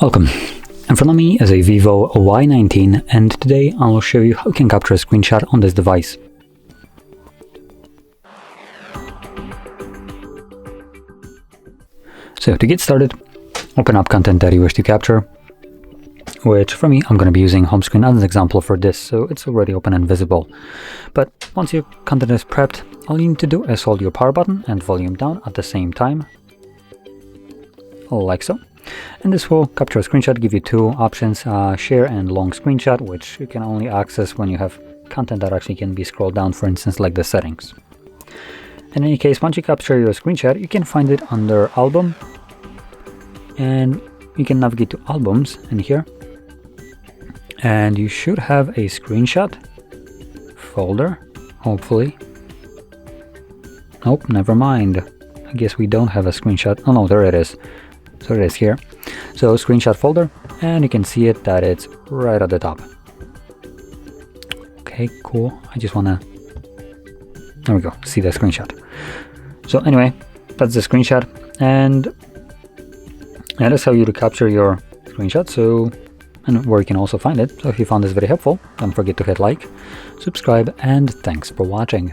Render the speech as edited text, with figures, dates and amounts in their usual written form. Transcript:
Welcome. In front of me is a VIVO Y19, and today I will show you how you can capture a screenshot on this device. So to get started, open up content that you wish to capture, which for me I'm going to be using home screen as an example for this, so it's already open and visible. But once your content is prepped, all you need to do is hold your power button and volume down at the same time, like so. And this will capture a screenshot, give you two options, share and long screenshot, which you can only access when you have content that actually can be scrolled down, for instance, like the settings. In any case, once you capture your screenshot, you can find it under album, and you can navigate to albums in here, and you should have a screenshot folder, hopefully. Nope, never mind. I guess we don't have a screenshot. Oh no, there it is. So it is here. So screenshot folder, and you can see it that it's right at the top. Okay, cool. I just wanna, there we go, see the screenshot. So anyway, that's the screenshot, and that is how you capture your screenshot. So, and where you can also find it. So if you found this very helpful, don't forget to hit like, subscribe, and thanks for watching.